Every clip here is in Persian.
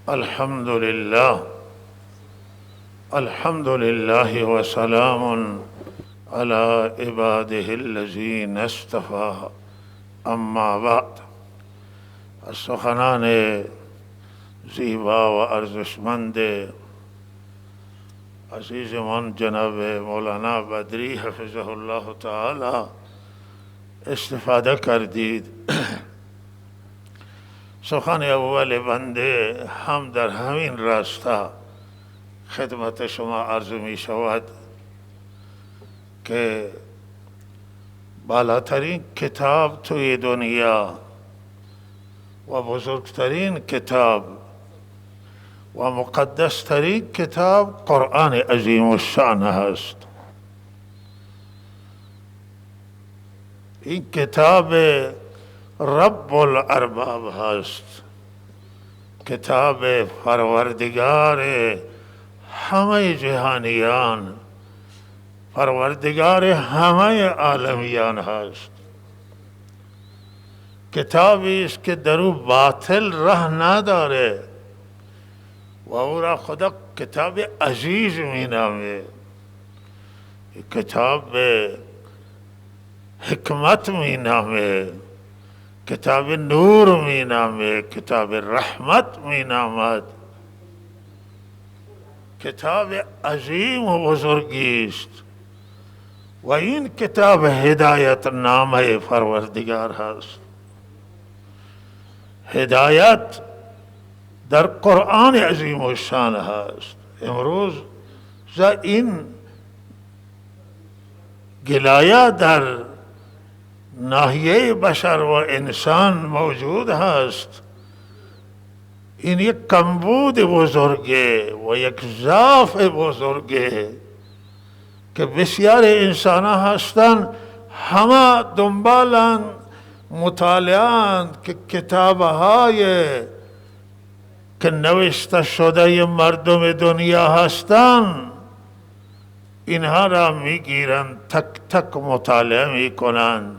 الحمد لله الحمد لله وسلام على عباده الذين اصطفى. اما بعد، از سخنان زیبا و ارزشمند عزیزمان جناب مولانا بدری حفظه الله تعالی استفاده کردید. سخن اول بنده هم در همین راستا خدمت شما عرض می شود که بالاترین کتاب توی دنیا و بزرگترین کتاب و مقدسترین کتاب قرآن عظیم الشان هست. این کتاب رب الارباب هست، کتاب پروردگار همه جهانیان، پروردگار همه عالمیان هست. کتابی است که در او باطل ره نداره و او را خدا کتاب عزیز می نامه، کتاب حکمت می نامه، کتاب نور می نامه، کتاب رحمت می نامد. کتاب عظیم و بزرگی است و این کتاب هدایت نامه پروردگار هست. هدایت در قرآن عظیم الشان هست. امروز این گلایه در ناحیه بشر و انسان موجود هست. این یک کمبود بزرگه و یک ضعف بزرگه که بسیار انسان هستند همه دنبالند، مطالعاند که کتابهای که نوشته شده مردم دنیا هستند اینها را میگیرند، تک تک مطالعه میکنند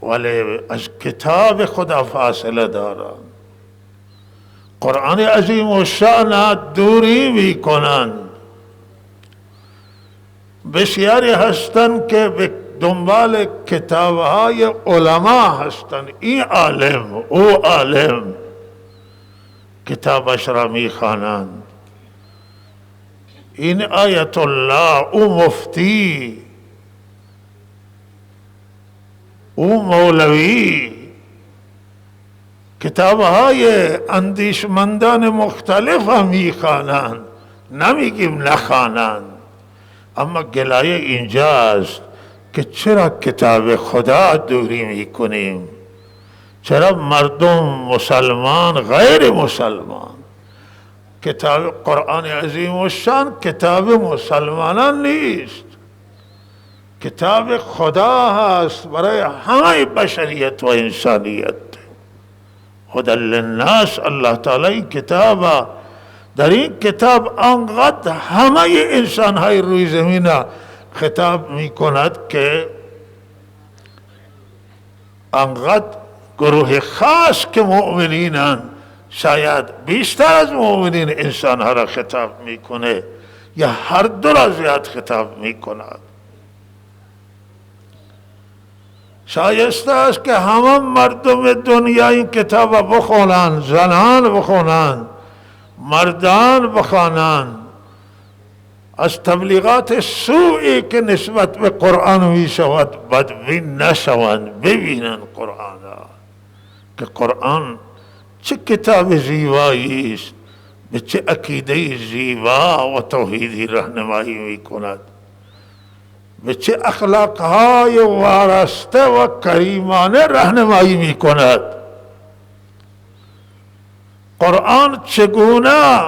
ولی از کتاب خدا فاصله دارند. قرآن عظیم الشان دوری میکنند. بسیاری هستند که به دنبال کتابهای علما هستند. این عالم او عالم کتابش را میخوانند. این آیت الله او مفتی او مولوی کتابهای اندیشمندان مختلف هم میخوانند، نمیگیم نخوانند. اما گلایه اینجاست که چرا کتاب خدا دوری میکنیم؟ چرا مردم مسلمان غیر مسلمان؟ کتاب قرآن عظیم الشان کتاب مسلمانان نیست، کتاب خدا هست برای همه بشریت و انسانیت. هدی للناس. الله تعالی این کتاب، در این کتاب انقدر همه انسان های روی زمین خطاب می کند که انقدر گروه خاص که مؤمنینند شاید بیشتر از مؤمنین انسان ها را خطاب می کنه یا هر دو را زیاد خطاب می کند. شایسته است که همه مردم دنیا این کتاب بخونند، زنان بخونند، مردان بخوانند. از تبلیغات سوئی که نسبت به قرآن می شود بدبین نشوند، ببینند قرآن که قرآن چه کتاب زیبایی است، به چه عقیده زیبا و توحیدی راهنمایی می کند، به چه اخلاقهای وارسته و کریمانه راهنمایی می کند. قرآن چگونه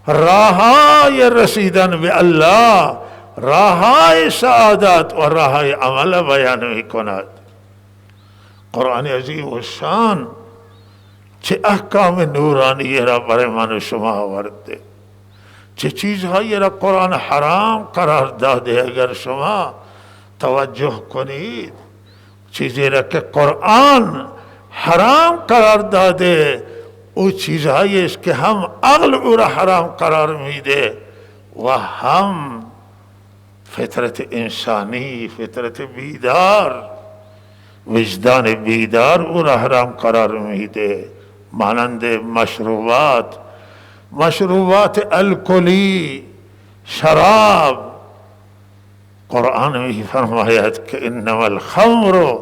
راههای رسیدن به الله، راههای سعادت و راههای عمل بیان می کند. قرآن عظیم الشان چه احکام نورانی را برای من و شما آورده، چه چیزهایی را قرآن حرام قرار داده. اگر شما توجه کنید چیزی را که قرآن حرام قرار داده او چیزهایی است که هم عقل او را حرام قرار میده و هم فطرت انسانی، فطرت بیدار، وجدان بیدار او را حرام قرار میده. مانند مشروبات الکلی، شراب. قرآن می فرماید که انما الخمر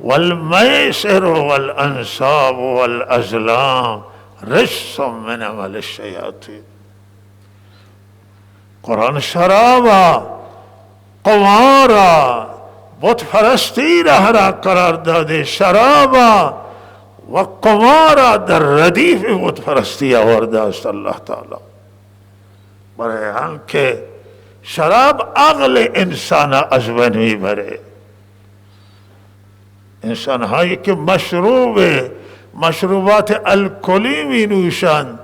والمیسر والانصاب والازلام رجس من عمل الشیاطین. قرآن شرابا، قمارا، بت پرستی را حرام قرار داده. شرابا و قمارا در ردیف بت پرستی آورده است الله تعالی، برای هم که شراب عقل انسان از بین میبره. انسان هایی که مشروبات الکلی می نوشند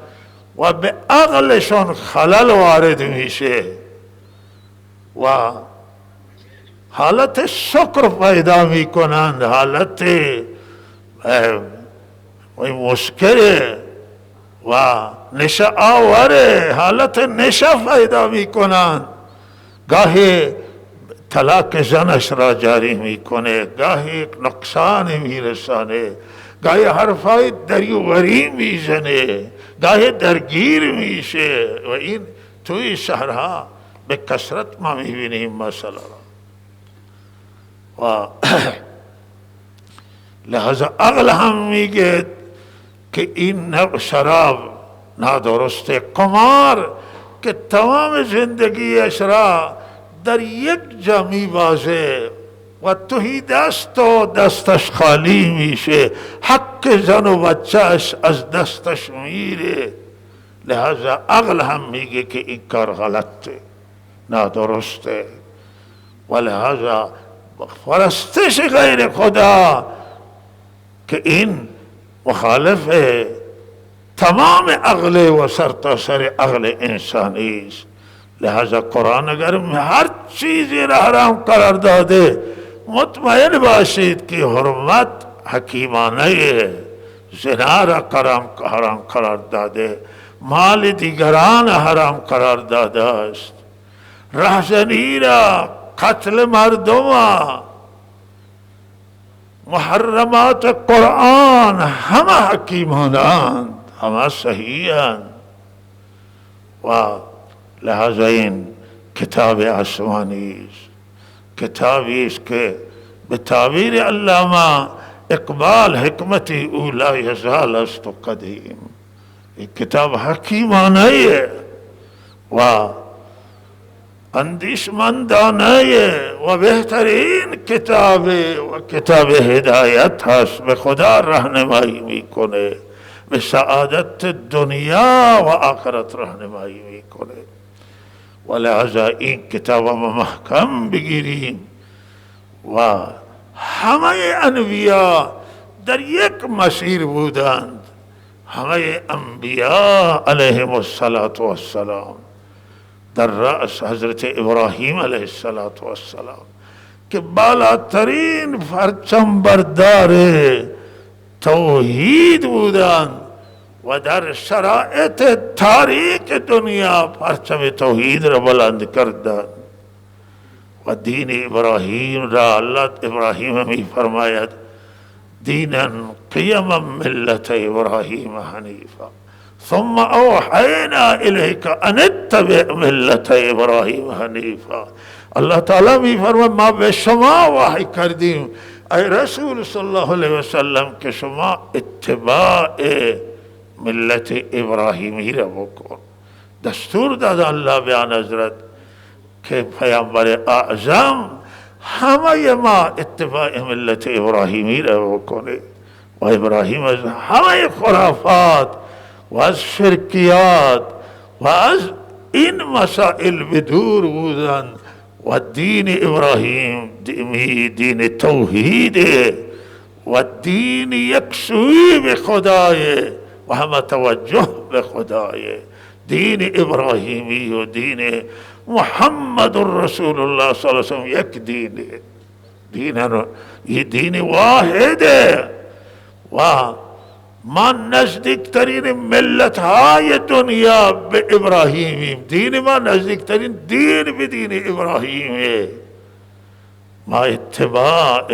و به عقلشان خلل وارد میشه و حالت سکر پیدا می کنند، حالت مسکره و نشه آوره، حالت نشه پیدا می کنند. گاهی طلاق زنش را جاری میکنه، گاهی نقصان میرسانه، گاهی حرفای دریوری میزنه، گاهی درگیر میشه و این توی شهرها به کثرت ما میبینیم مثلا. و لحاظا عقل هم میگه که این نوع شراب نادرسته. قمار که تمام زندگیش را در یک جا میبازه و توهی دست و دستش خالی میشه، حق زن و بچهش از دستش میره. لہذا عقل هم میگه که این کار غلطه، نادرسته. و لہذا پرستش غیر خدا که این مخالف تمام عقل و سرتاسر عقل انسانی است. لہذا قرآن اگر ہر چیزی را حرام قرار داده، مطمئن باشید کہ حرمت حکیمانه زنا را حرام قرار داده، مال دیگران حرام قرار داده است، رهزنی را، قتل مردم، محرمات قرآن همه حکیمانند، همه صحیحند. و لہذا این کتاب آسمانی است، کتابی است که به تعبیر علامه اقبال حکمتی او لا یزال است و قدیم. این کتاب حکیمانه و اندیشمندانه و بهترین کتاب و کتاب هدایت هست، به خدا راهنمایی میکنه، به سعادت دنیا و آخرت راهنمایی میکنه. و لہذا این کتاب ما محکم بگیریم. و همه انبیاء در یک مسیر بودند، همه انبیاء علیهم السلام در رأس حضرت ابراهیم علیه السلام که بالاترین پرچم بردار توحید بودند و در شرایط تاریک دنیا پرچم توحید را بلند کردند. و دین ابراهیم را الله ابراهیم می فرماید دینا قیما ملت ابراهیم حنیفا ثم اوحینا الیک ان اتبع ملت ابراهیم حنیفا. الله تعالی می فرماید ما به شما وحی کردیم ای رسول صلی الله علیه وسلم که شما اتباع ملت ابراهیمی را بکن. دستور داد الله به آن حضرت که پیامبر اعظم همه ما اتباع ملت ابراهیمی را بکنه. و ابراهیم از همه خرافات و از شرکیات و از این مسائل بدور بودند. و دین ابراهیم دین توحیده و دین یکسویی به خدای و همه توجه به خدای. دین ابراهیمی و دین محمد رسول الله صلی اللہ علیہ وسلم یک دینه، یہ دین واحده. و ما نزدیکترین ملت های دنیا به ابراهیمیم، دین ما نزدیکترین دین به دین ابراهیمه. ما اتباع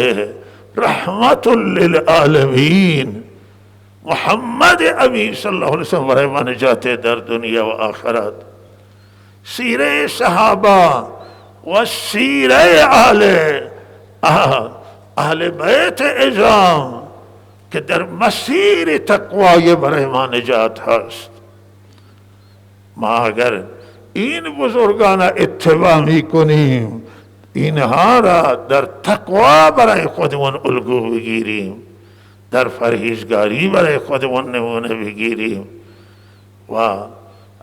رحمت للعالمین محمد امین صلی الله علیه وسلم برای ما نجات در دنیا و آخرت. سیره صحابه و سیره اهل بیت اعظام که در مسیر تقوای برای ما نجات هست. ما اگر این بزرگان اتباع می کنیم، اینها را در تقوا برای خودمون الگو بگیریم، در پرهیزگاری برای خودمون نمونه بگیریم، و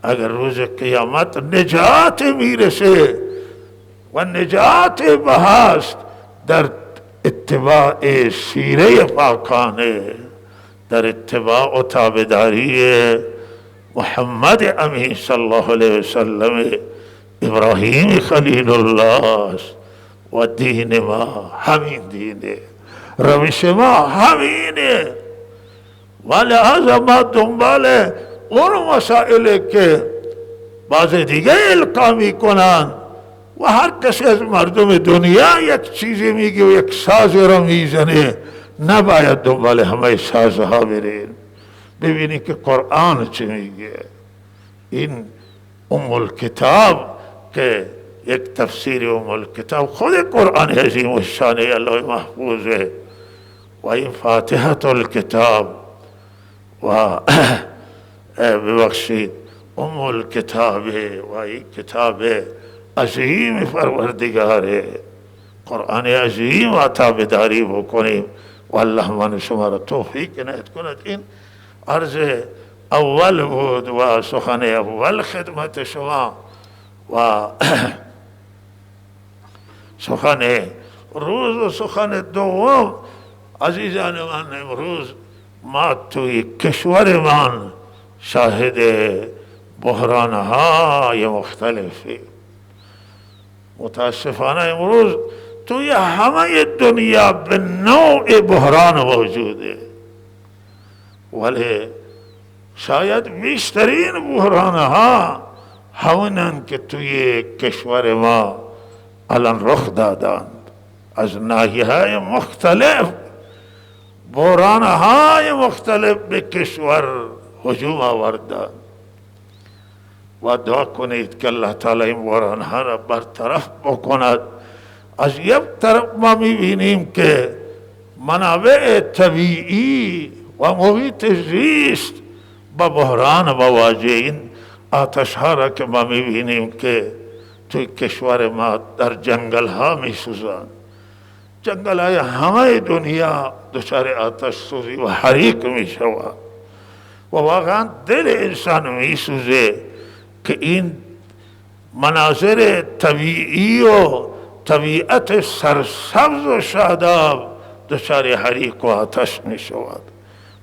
اگر روز قیامت نجات میرسه و نجات بهست در اتباع سیره پاکانه، در اتباع و تابعداری محمد امین صلی الله علیه وسلم. ابراهیم خلیل الله است و دین ما همین دینه، روش ما همینه. و لحاظا ما دنبال اون مسائل که بعض دیگه القا می کنن و هر کسی از مردم دنیا یک چیزی میگه و یک ساز را میزنه، نباید دنبال همه سازها برین. ببینید که قرآن چی میگه. این ام الکتاب که یک تفسیر ام الکتاب خود قرآن عظیم الشان الله محفوظه، و این فاتحه الکتاب و ببخشید ام الکتاب و این کتاب عظیم پروردگاره، قرآن عظیم و تابعداری بکنیم و الله من شما را توفیق عنایت کند. این عرض اول بود و سخن اول خدمت شما، و سخن روز و سخن دوم. عزیزان من، امروز ما توی کشور من شاهد بحرانهای مختلفی. متاسفانه امروز توی همه دنیا به نوع بحران موجوده، ولی شاید بیشترین بحرانها همونن که توی کشور ما الان رخ دادند. از ناحیه‌های مختلف بحرانهای مختلف به کشور هجوم آوردند و دعا کنید که الله تعالی این بحرانها را برطرف بکند. از یک طرف ما میبینیم که منابع طبیعی و محیط زیست با بحران مواجه. این آتش ها را که ما میبینیم که توی کشور ما در جنگل ها میسوزند، جنگل های همه دنیا دچار آتش سوزی و حریق میشود و واقعا دل انسان میسوزه که این مناظر طبیعی و طبیعت سرسبز و شاداب دچار حریق و آتش میشود.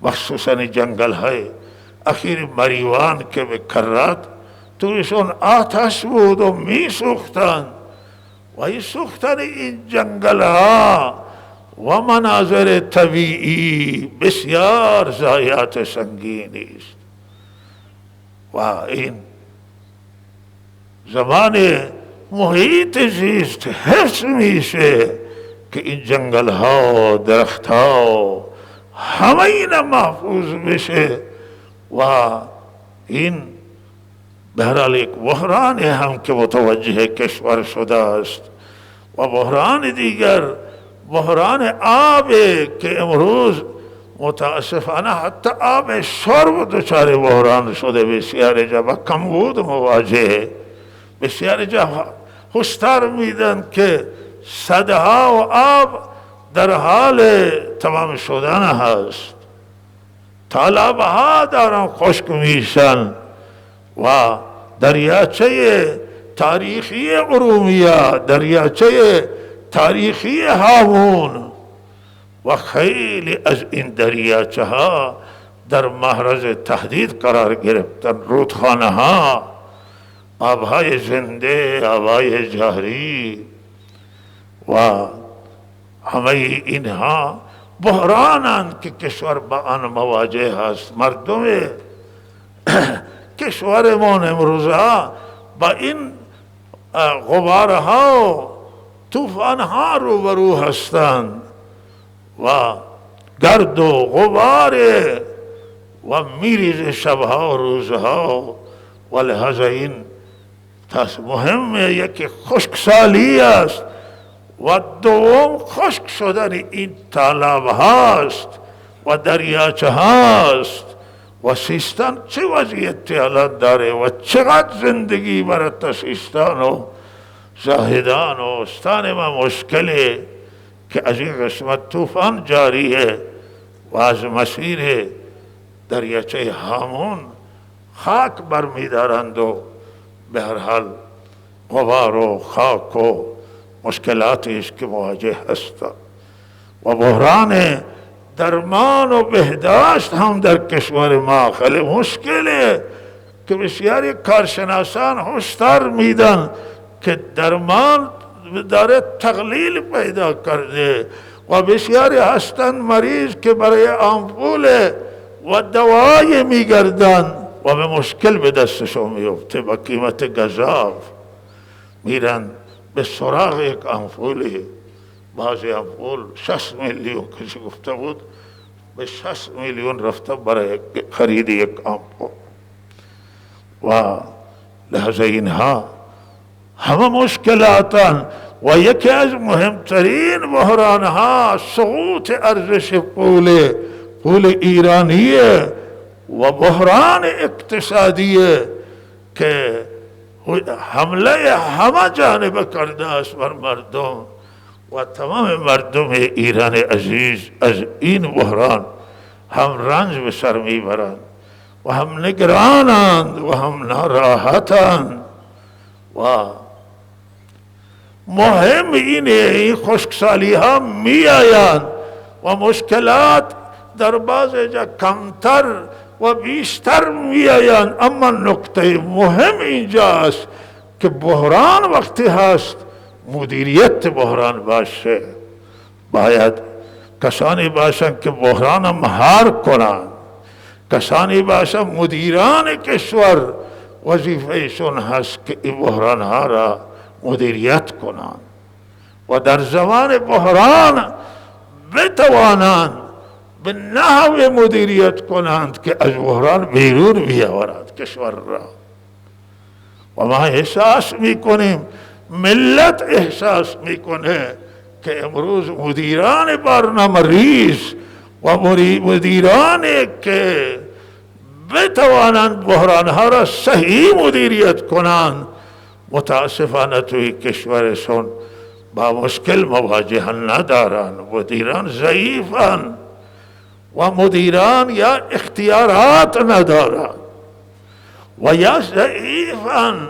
مخصوصا جنگل های اخیر مریوان که به کرات تویشون آتش بود و می سوختن، و این سوختن این جنگل ها و مناظر طبیعی بسیار ضایعات سنگینی است. و این زمان محیط زیست حفظ میشه که این جنگل ها درخت ها همه اینا محفوظ بشه. و این بهرحال یک بحران هم که متوجه کشور شده است. و بحران دیگر بحران آب که امروز متاسفانه حتی آب شرب دچار بحران شده. بسیار جا با کمبود مواجه، بسیار جا هشدار میدن که صدها و آب در حال تمام شدن هست، تالابها دارن خشک میشن و دریاچه تاریخی ارومیه، دریاچه تاریخی هامون و خیلی از این دریاچه ها در معرض تهدید قرار گرفتن. رودخانه ها، آبهای زنده، آبهای جاری و همه اینها بحرانند که کشور با آن مواجه است. مردم کشورمان امروزها با این غبارها و طوفانها روبرو هستند و گرد و غبار و میریز شبها و روزها، و لحاظ این مهمه یکی خشکسالی است و دوم خشک شدن این تالاب هاست و دریاچه هاست. و سیستان چه وضعیتی الان داره و چقدر زندگی برای سیستان و زاهدان و استان ما مشکله که از این قسمت طوفان جاریه و از مسیر دریاچه هامون خاک برمیدارند و به هر حال غبار و خاک و مشکلاتی است که مواجه هستند. و بحران درمان و بهداشت هم در کشور ما خیلی مشکله که بسیاری کارشناسان هشدار میدن که درمان داره تقلیل پیدا کرده و بسیاری هستند مریض که برای آمپول و دوای میگردن و به مشکل به دستشون میفته. با قیمت گزاف میرن به سراغ یک آمپولی، بعضی آمپول 60 میلیون کسی گفته بود به 60 میلیون رفته برای خرید یک آمپول. و لحظه اینها همه مشکلاتن و یکی از مهمترین بحرانها سقوط ارزش پول ایرانیه و بحران اقتصادیه که حمله همه جانب کرده است بر مردم و تمام مردم ایران عزیز از این بحران هم رنج به سر میبرند و هم نگرانند و هم ناراحتند. و مهم اینه این خشکسالی ها می آیند و مشکلات در بعض جا کمتر و بیشتر می آیند، اما نکته مهم اینجاست که بحران وقتی هست مدیریت بحران باشه. باید کسانی باشند که بحران مهار کنند، کسانی باشند مدیران کشور وظیفهشون هست که این بحران ها را مدیریت کنند و در زمان بحران بتوانند به نحو مدیریت کنند که از بحران بیرون بیاورد کشور را. و ما احساس میکنیم، ملت احساس میکنه که امروز مدیران برنامه ریز و مدیرانی که بتوانند بحرانها را صحیح مدیریت کنند متاسفانه توی کشورشون با مشکل مواجه ندارند. مدیران ضعیفند و مدیران یا اختیارات ندارند و یا ضعیفند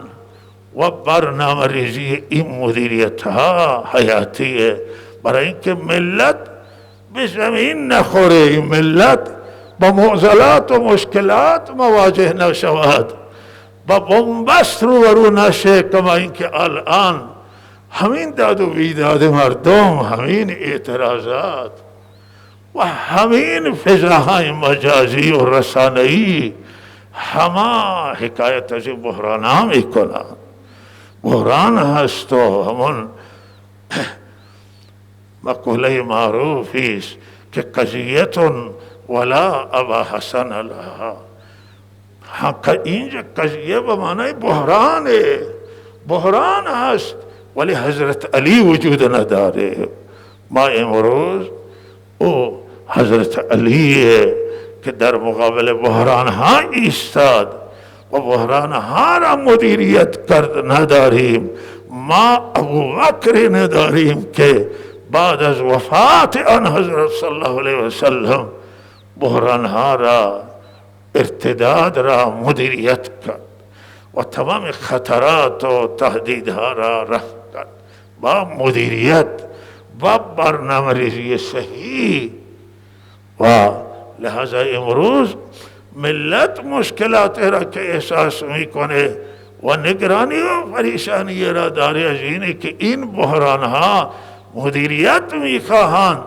و برنامه ریزی این مدیریت ها حیاتیه برای اینکه ملت به زمین نخوره، این ملت با معضلات و مشکلات مواجه نشود، با بنبست روبرو نشه. کما اینکه الان همین داد و بیداد مردم، همین اعتراضات و همین فضاهای مجازی و رسانه‌ای همه حکایت از بحران ها میکنند. بحران هست و همون مقوله معروفی است که قضیتون ولا ابا حسن لها. اینجا قضیه به معنی بحرانه، بحران هست ولی حضرت علی وجود نداره. ما امروز او حضرت علیه که در مقابل بحران ها ایستاد و بحران ها را مدیریت کرد نداریم. ما ابوبکر نداریم که بعد از وفات آن حضرت صلی الله علیه وسلم بحران ها را ارتداد را مدیریت کرد و تمام خطرات و تهدیدها را رفع کرد با مدیریت و برنامه ریزی صحیح. و لحاظا امروز ملت مشکلات را که احساس میکنه و نگرانی و پریشانی را داره از اینه که این بحران ها مدیریت میخواهند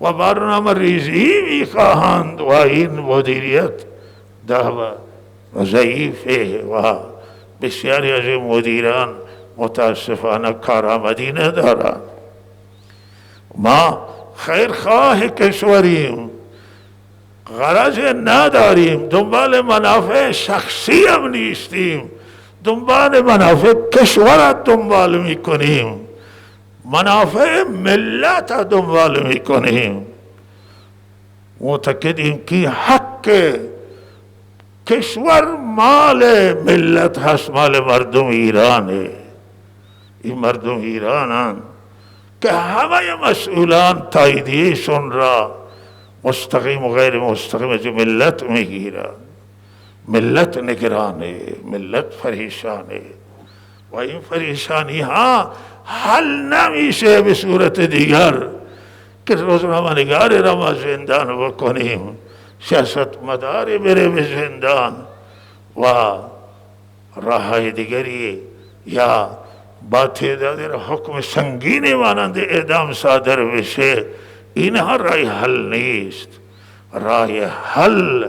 و برنامه ریزی میخواهند و این مدیریت دعوه ضعیفه و بسیاری از این مدیران متاسفانه کارآمدی ندارند. ما خیرخواه کشوریم، غرض نداریم، دنبال منافع شخصی هم نیستیم، دنبال منافع کشورت دنبال میکنیم، منافع ملت دنبال میکنیم. معتقدیم که حق کشور مال ملت هست، مال مردم ایرانه. این مردم ایرانن که همه مسئولان تاییدیشون را مستقیم و غیر مستقیم از ملت میگیرن. ملت نگرانه، ملت پریشانه و این پریشانی ها حل نمیشه به صورت دیگر که روزنامه نگاری را ما زندان بکنیم، سیاست مداری بره به زندان و راه دیگری یا با تعداد حکم سنگینی مانند اعدام صادر بشه. اینها راه حل نیست. راه حل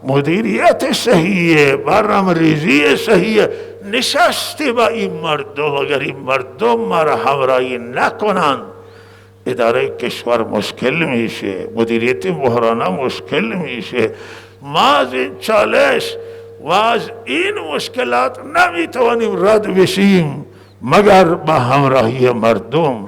مدیریت صحیح، برنامه‌ریزی صحیح، نشستی با این مردم. اگر این مردم ما را همراهی نکنند اداره کشور مشکل میشه، مدیریت بحران مشکل میشه. ما از این چالش و از این مشکلات نمیتوانیم رد بشیم مگر با همراهی مردم.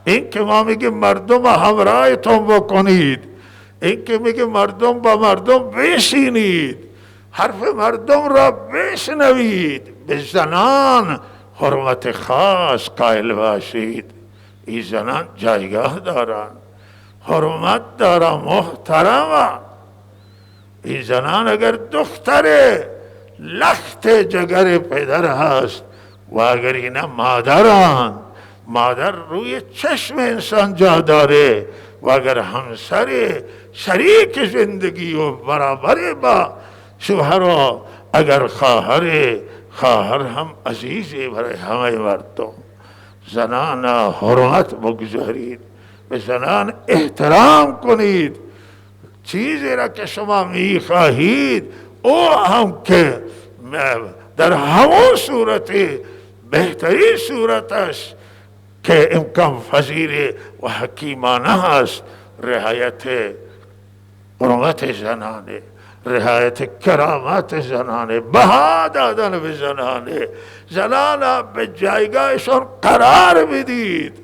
این که ما میگیم مردم همراهتون بکنید، این که میگیم مردم با مردم بشینید، حرف مردم را بشنوید، به زنان حرمت خاص قائل باشید. این زنان جایگاه دارن، حرمت دارن، محترمه. این زنان اگر دختر لخت جگر پدر هست و اگر اینا مادران، مادر روی چشم انسان جا داره و اگر همسر شریک زندگی و برابر با شوهر و اگر خواهر هم عزیزی برای همه مردم. زنان حرمت بگذارید، به زنان احترام کنید. چیزی را که شما میخواهید او هم که در همون صورت بهترین صورتش که امکان پذیر و حکیمانه هست رعایت حرمت زنانه، رعایت کرامت زنانه، بها دادن به زنانه، زنان به جایگاهشون قرار بدید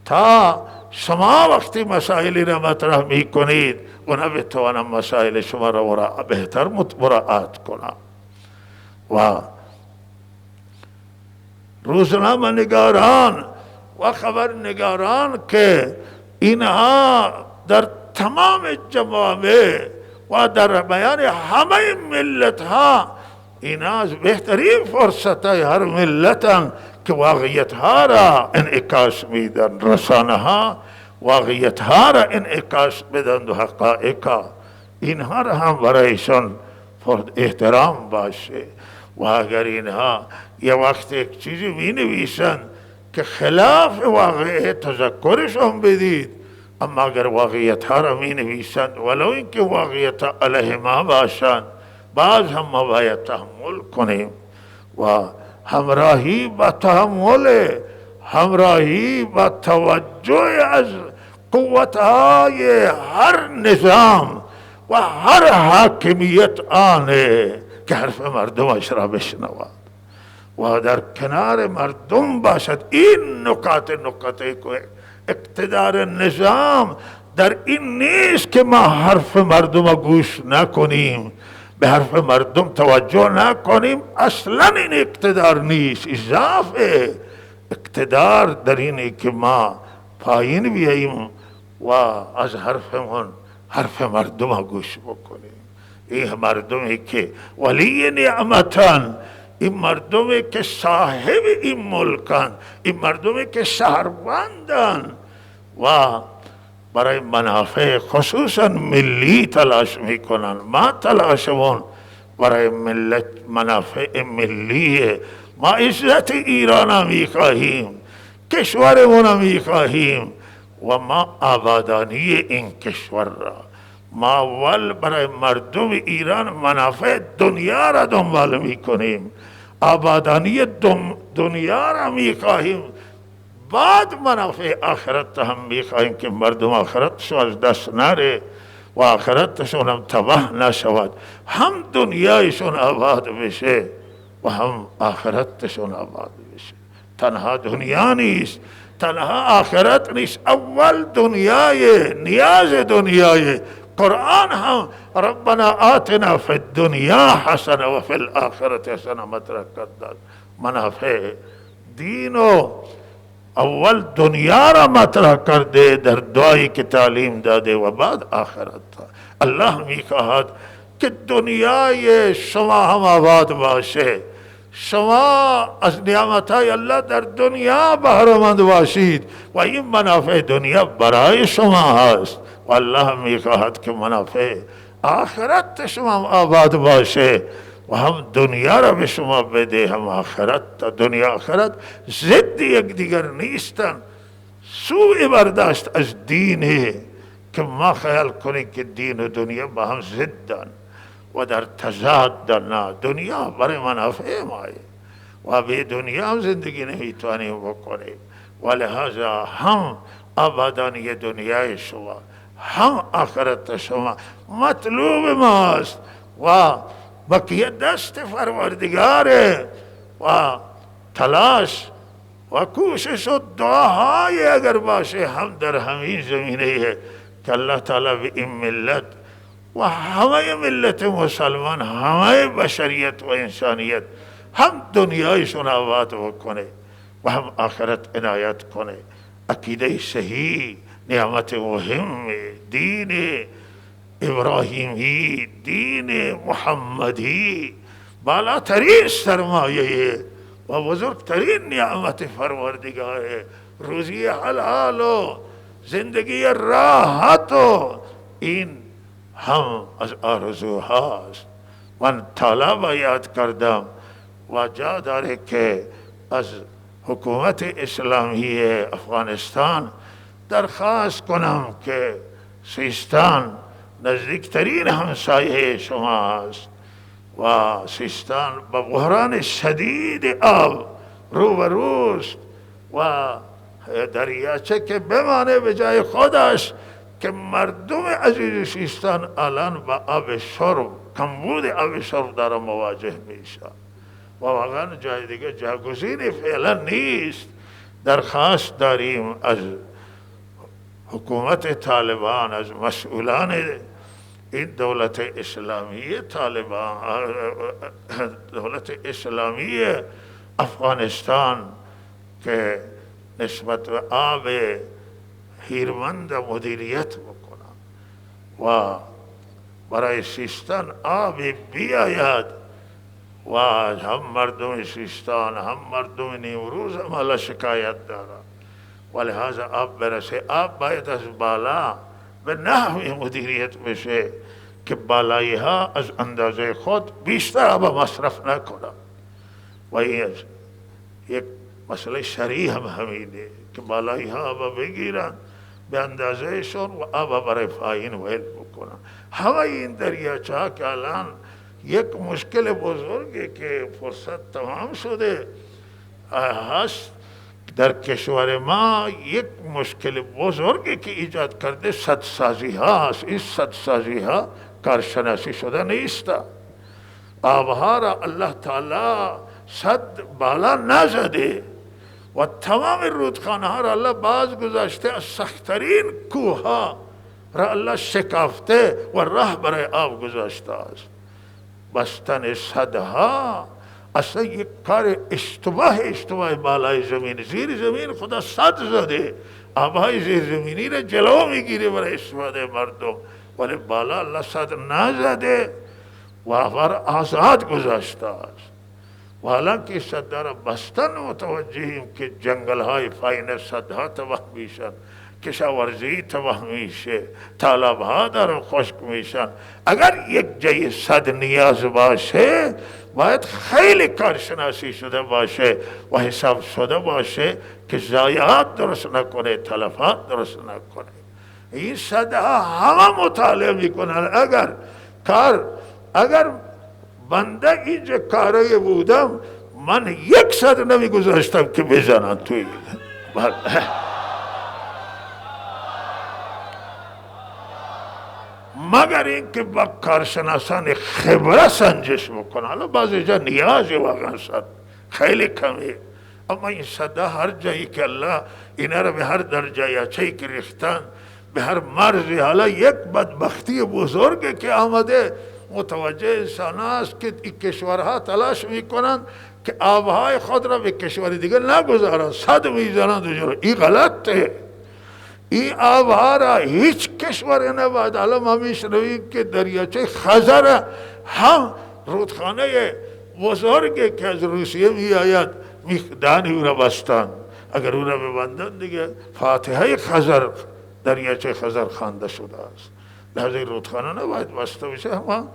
تا شما وقتی مسائلی را مطرح می کنید اونا بتوانم مسائل شما را بهتر مراعات کنم. و روزنامه نگاران و خبرنگاران که اینها در تمام جوامع و در بیان همه ملت ها اینا از بهترین فرصت های هر ملتن که واقعیت ها را انعکاس میدن. رسانه ها واقعیت ها را انعکاس بدن و حقائق اینها را هم برایشان احترام باشه. و اگر اینها یه وقت یک چیزی می نویسن که خلاف واقعیت تذکرشون بدید، اما اگر واقعیت ها را می نویسن ولو اینکه واقعیت علیه ما باشن باز هم ما باید تحمل کنیم. و همراهی با تحمل، همراهی با توجه از قوتهای هر نظام و هر حاکمیت آنه که حرف مردمش را بشنود و در کنار مردم باشد. این نکات اقتدار نظام در این نیست که ما حرف مردم گوش نکنیم، به حرف مردم توجه نکنیم. اصلا این اقتدار نیست. اضافه اقتدار در اینه که ما پایین بیاییم و از حرف مردم گوش بکنیم. این مردمی که ولی نعمتن، این مردمی که صاحب این ملکن، این مردمی که شهروندن و برای منافع خصوصا ملی تلاش میکنن. ما تلاشمون برای ملت منافع ملی ما عزت ایران می خواهیم، کشورمون می خواهیم و ما آبادانی این کشور را، ما اول برای مردم ایران منافع دنیا را دنبال می کنیم، آبادانی دنیا را می خواهیم، بعد منافع آخرت هم می خواهیم که مردم آخرتشون از دست نره و آخرتشون هم تباه نشود، هم دنیایشون آباد بشه و هم آخرتشون آباد بشه. تنها دنیا نیست، تنها آخرت نیست، اول دنیای نیاز دنیای. قرآن هم ربنا آتنا فی الدنیا حسنه و فی الاخرت حسنه مطرح کرد. منافع دین و اول دنیا را مطرح کرده در دعایی که تعلیم داده و بعد آخرت. الله می خواهد که دنیای شما هم آباد باشه، شما از نعمتهای الله در دنیا بهره‌مند باشید و این منافع دنیا برای شما هست و الله می خواهد که منافع آخرت شما هم آباد باشه و هم دنیا را به شما بده هم آخرت. دنیا آخرت ضد یک دیگر نیستن. سوء برداشت از دینه که ما خیال کنیم که دین و دنیا با هم ضدن و در تضاد. نه، دنیا برای منافع مایه و به دنیا هم زندگی نمیتوانیم بکنیم و لحاظا هم آبادانی دنیای شما هم آخرت شما مطلوب ماست و بقیه دست پروردگاره و تلاش و کوشش و دعاهای اگر باشه هم در همین زمینه که الله تعالی به این ملت و همه ملت مسلمان، همه بشریت و انسانیت هم دنیایشون آباد بکنه و هم آخرت عنایت کنه. عقیده صحیح نعمت مهم، دین ابراهیمی، دین محمدی بالاترین سرمایه و بزرگترین نعمت پروردگاره، روزی حلال و زندگی راحت و این هم از آرزوهاست. من طالب یاد کردم و جا داره که از حکومت اسلامی افغانستان درخواست کنم که سیستان نزدیکترین همسایه شما است و سیستان با بحران شدید آب روبروست و دریاچه که بمانه به جای خودش که مردم عزیز سیستان الان با آب شرب، کمبود آب شرب داره مواجه میشه و واقعا جای دیگه جاگزین فعلا نیست. درخواست داریم از حکومت طالبان، از مسئولان این دولت اسلامی طالبان، دولت اسلامی افغانستان که نسبت به آب هیرمند مدیریت بکنن و برای سیستان آب بیاید و هم مردم سیستان هم مردم نیمروز هم حالا شکایت دارن و لحاظ آب برسه. آب باید از بالا به نحوی مدیریت بشه که بالایی ها از اندازه خود بیشتر آب مصرف نکنن و این یک مسئله شرعی هم همینه که بالایی ها آب بگیرن به اندازه شون و آب برای پایین ویل بکنن. همه این دریاچه ها که الان یک مشکل بزرگی که فرصت تمام شده هست در کشور ما، یک مشکل بزرگی که ایجاد کرده سدسازی ها هست. این سدسازی ها کارشناسی شده نیست. آبها را الله تعالی صد بالا نزده و تمام رودخانه ها را الله باز گذاشته، از سختترین کوه ها را الله شکافته و راه برای آب گذاشته است. بستن صدها اصلا یک کار اشتباه بالای زمین. زیر زمین خدا صد زده، آبهای زیر زمینی را جلو میگیره برای استفاده مردم، ولی بالا الله صد نزده و آبها را آزاد گذاشته است. و حالا که صدها را بستن متوجهیم که جنگل های پایین صدها تباه میشن، کشاورزی تباه میشه، تالاب ها دارن خشک میشن. اگر یک جای صد نیاز باشه باید خیلی کارشناسی شده باشه و حساب شده باشه که ضایعات درست نکنه، تلفات درست نکنه. این صدها همه مطالعه میکنن. اگر بنده اینجا کاری بودم، من 100 نمیگذاشتم که بزنن توی مگر اینکه با کارشناسان خبره سنجش بکنه. حالا بعضی جا نیازی واقعا صد خیلی کمی، اما این صدا هر جایی که الله اینا رو به هر درجایچه‌ای که ریختن، به هر مرزی. حالا یک بدبختی بزرگه که آمده متوجه انسان است که این کشورها تلاش میکنن که آبهای خود را به کشور دیگه نگذارن، صد میزنن دو جلو. این غلطه. این آبها را هیچ کشور نباید. حالا ما میشنویم که دریاچه خزر هم رودخانه بزرگه که از روسیه می آید، دهن او را بستن. اگر او را ببندن دیگه فاتحه خزر، دریاچه خزر خوانده شده است. لحظه رودخانه نباید بسته بشه. اما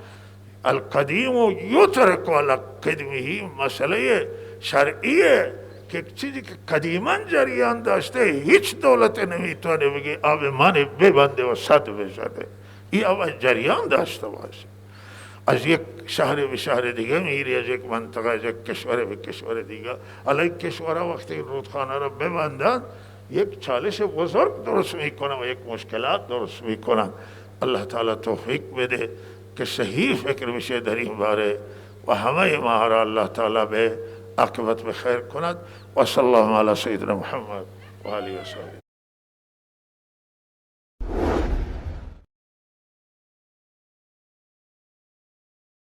القدیم و یترک علی قدمه مسئله شرعیه که چیزی که قدیما جریان داشته هیچ دولت نمیتونه بگه آب من ببنده و صد بزنه. این آب جریان داشته باشه. از یک شهر به شهر دیگه میری، از یک منطقه، از یک کشور به کشور دیگه. حالا این کشورها وقتی رودخانه را ببندن یک چالش بزرگ درست میکنن و یک مشکلات درست میکنن. الله تعالی توفیق بده که صحیح فکر بشه در این باره و همه ما را الله تعالی به عاقبت بخیر کند. و صلی الله علی سیدنا محمد و آله و صحبه.